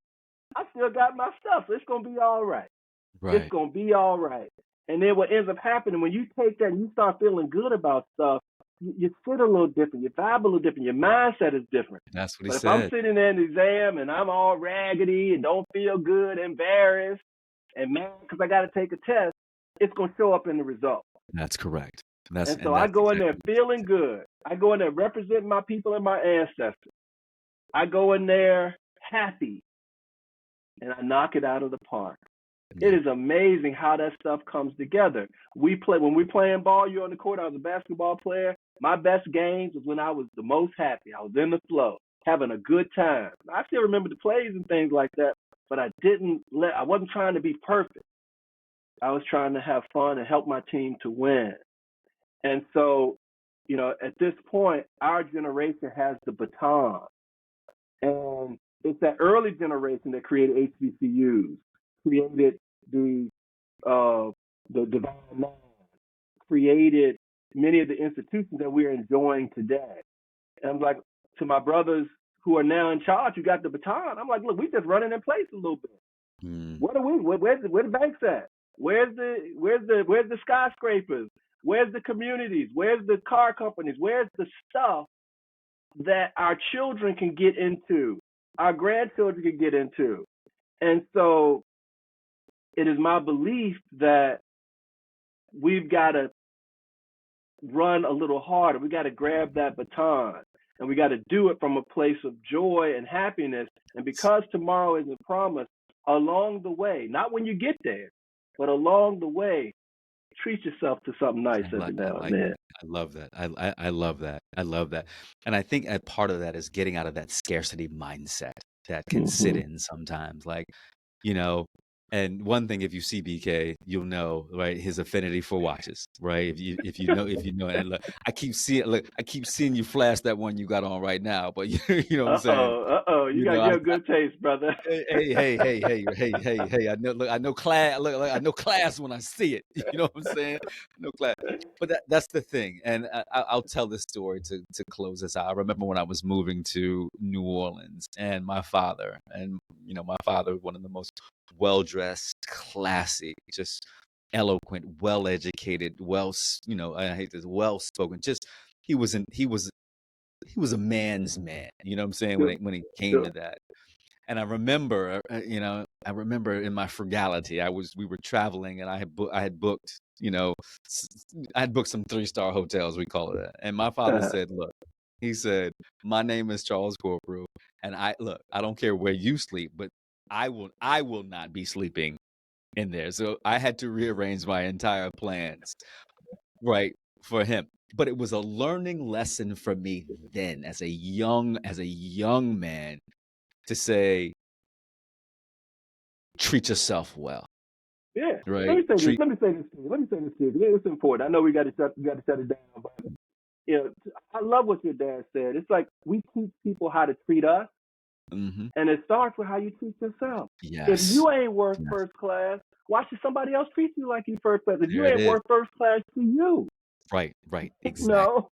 I still got my stuff. So it's going to be all right. It's Right. going to be all right. And then what ends up happening when you take that and you start feeling good about stuff, you sit a little different, you vibe a little different, your mindset is different. That's what he But if I'm said. sitting there in the exam and I'm all raggedy and don't feel good, embarrassed, and mad because I got to take a test, it's going to show up in the result. That's correct. And so I go in there feeling good. I go in there representing my people and my ancestors. I go in there happy, and I knock it out of the park. Yeah. It is amazing how that stuff comes together. When we're playing ball, you're on the court. I was a basketball player. My best games was when I was the most happy. I was in the flow, having a good time. I still remember the plays and things like that, but I wasn't trying to be perfect. I was trying to have fun and help my team to win. And so, at this point, our generation has the baton. And it's that early generation that created HBCUs, created the Divine Nine, created many of the institutions that we're enjoying today. And I'm like, to my brothers who are now in charge, who got the baton, I'm like, look, we just running in place a little bit. What are we? Where's the banks at? Where's the skyscrapers? Where's the communities? Where's the car companies? Where's the stuff that our children can get into, our grandchildren can get into? And so it is my belief that we've got to run a little harder. We got to grab that baton, and we got to do it from a place of joy and happiness. And because tomorrow isn't promised, along the way, not when you get there, but along the way, treat yourself to something nice every now and then. I love that. I love that. I love that. And I think a part of that is getting out of that scarcity mindset that can sit in sometimes. Like, and one thing, if you see BK, you'll know, right, his affinity for watches, right? If you know, and look, I keep seeing you flash that one you got on right now, but you know what I'm saying? You got good taste, brother. Hey! I know class. Look, I know class when I see it. You know what I'm saying? No class. But that's the thing, and I'll tell this story to close this out. I remember when I was moving to New Orleans, and my father, one of the most well-dressed, classy, just eloquent, well-educated, I hate this, well-spoken. Just he was a man's man. You know what I'm saying? When he came to that. And I remember, in my frugality, we were traveling, and I had booked, I had booked some 3-star hotels, we call it that. And my father said, look, he said, my name is Charles Corporal, and I don't care where you sleep, but I will not be sleeping in there. So I had to rearrange my entire plans, right, for him. But it was a learning lesson for me then, as a young man, to say, treat yourself well. Yeah. Right. Let me say this to you. It's important. I know we got to shut it down, but I love what your dad said. It's like we teach people how to treat us, and it starts with how you treat yourself. Yes. If you ain't worth first class, why should somebody else treat you like you first class? If you ain't worth first class to you. Right. Exactly. No.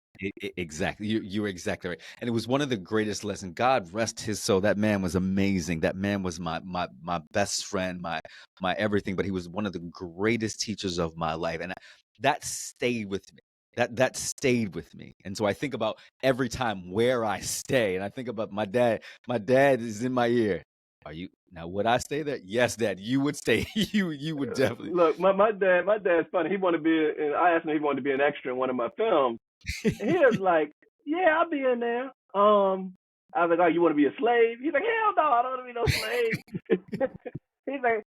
Exactly. You were exactly right. And it was one of the greatest lessons. God rest his soul. That man was amazing. That man was my best friend, my everything. But he was one of the greatest teachers of my life. And that stayed with me. That stayed with me. And so I think about every time where I stay. And I think about my dad. My dad is in my ear. Would I stay there? Yes, Dad. You would stay. You would definitely. Look, my dad's funny. He wanted to be. I asked him if he wanted to be an extra in one of my films. And he was like, "Yeah, I'll be in there." I was like, "Oh, you want to be a slave?" He's like, "Hell no, I don't want to be no slave."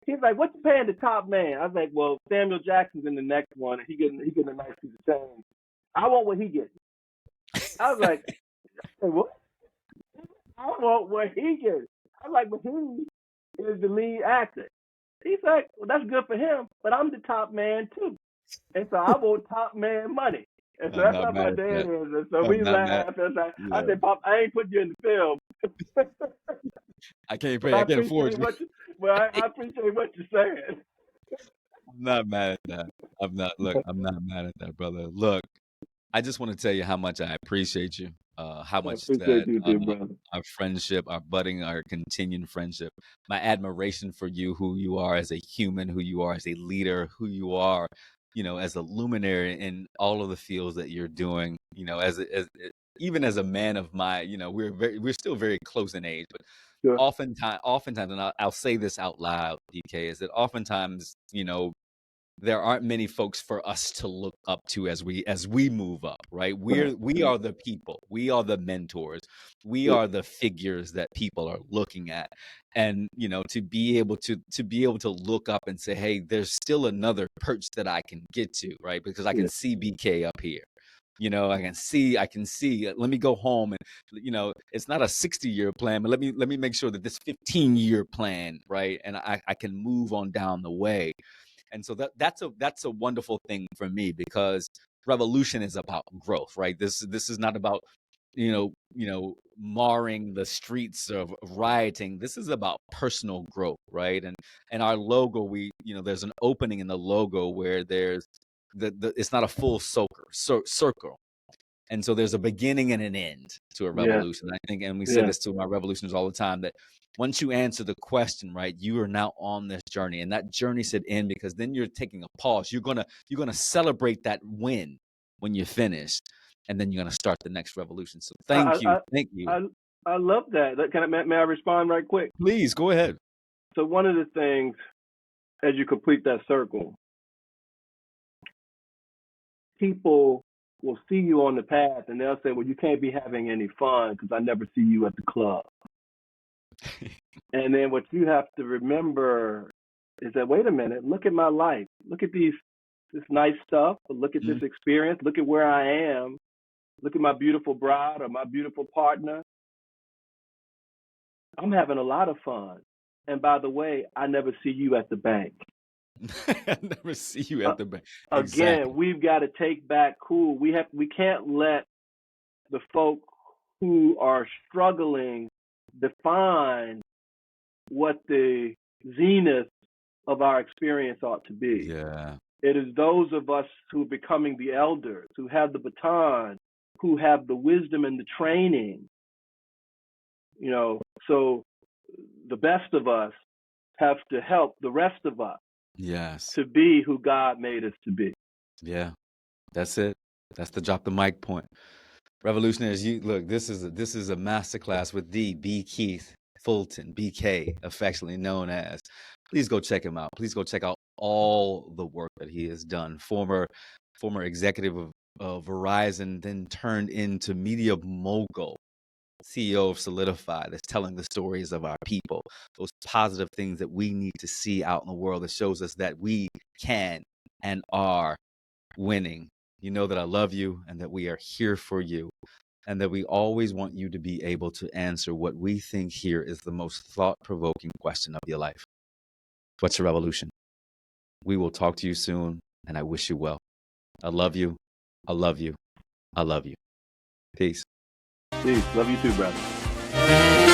he's like, "What you paying the top man?" I was like, "Well, Samuel Jackson's in the next one, and he getting a nice piece of change." I want what he gets. I was like, what? I want what he gets. I was like, but he is the lead actor. He's like, well, that's good for him, but I'm the top man too. And so I want top man money. And so I'm that's not how my mad at dad that. is. And so I'm we not mad. laughed. And I Yeah. said, Pop, I ain't put you in the film. I can't But pay. I I can't afford appreciate you. I appreciate what you're saying. I'm not mad at that. I'm not. Look, I'm not mad at that, brother. Look, I just want to tell you how much I appreciate you. How I much appreciate that you too, brother. our friendship, our budding, our continuing friendship, my admiration for you, who you are as a human, who you are as a leader, who you are, as a luminary in all of the fields that you're doing. Even as a man of my, we're still very close in age, but Sure. oftentimes, and I'll say this out loud, DK, is that oftentimes, there aren't many folks for us to look up to as we move up, right? We are the people, we are the mentors, we are the figures that people are looking at. And to be able to look up and say, hey, there's still another perch that I can get to, right? Because I can see BK up here. I can see, let me go home and, it's not a 60-year plan, but let me make sure that this 15-year plan, right? And I can move on down the way. And so that's a wonderful thing for me, because revolution is about growth, right? This is not about, marring the streets of rioting. This is about personal growth, right? And our logo, there's an opening in the logo where there's it's not a full circle. And so there's a beginning and an end to a revolution. I think, and we say this to my revolutioners all the time, that once you answer the question, right, you are now on this journey, and that journey should end, because then you're taking a pause. You're gonna celebrate that win when you finish, and then you're gonna start the next revolution. So thank you. I love that. May I respond right quick? Please go ahead. So one of the things, as you complete that circle, people will see you on the path and they'll say, well, you can't be having any fun because I never see you at the club. And then what you have to remember is that, wait a minute, look at my life. Look at this nice stuff. Look at this experience. Look at where I am. Look at my beautiful bride or my beautiful partner. I'm having a lot of fun. And by the way, I never see you at the bank. I never see you at the bank. Again, we've got to take back cool. We can't let the folk who are struggling define what the zenith of our experience ought to be. Yeah. It is those of us who are becoming the elders, who have the baton, who have the wisdom and the training. So the best of us have to help the rest of us. Yes. To be who God made us to be. Yeah, that's it. That's the drop the mic point. Revolutionaries, look, this is a masterclass with B. Keith Fulton, BK, affectionately known as. Please go check him out. Please go check out all the work that he has done. Former executive of Verizon, then turned into media mogul, CEO of Soulidifly, that's telling the stories of our people, those positive things that we need to see out in the world, that shows us that we can and are winning. You know that I love you and that we are here for you, and that we always want you to be able to answer what we think here is the most thought-provoking question of your life. What's your revolution? We will talk to you soon, and I wish you well. I love you. I love you. I love you. Peace. Peace. Love you too, brother.